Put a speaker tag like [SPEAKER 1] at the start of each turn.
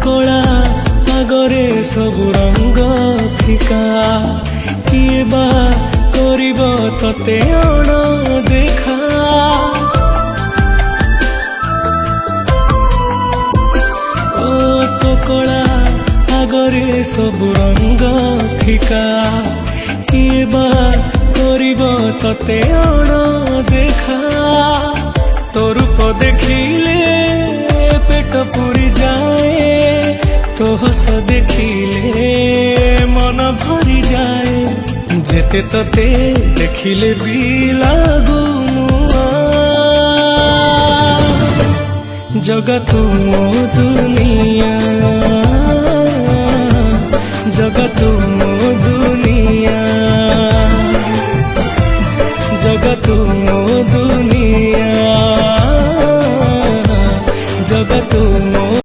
[SPEAKER 1] कला आगरे सब रंग फिका किए बा करिब तते अण देखा ओ तो कला आगरे सब रंग फिका किए बा करिब तते अण देखा तो रूप देखिले पेट पूरी जाए तो हस देखिले मन भरी जाए जेते तते देखिले भी लागू जगत मोदु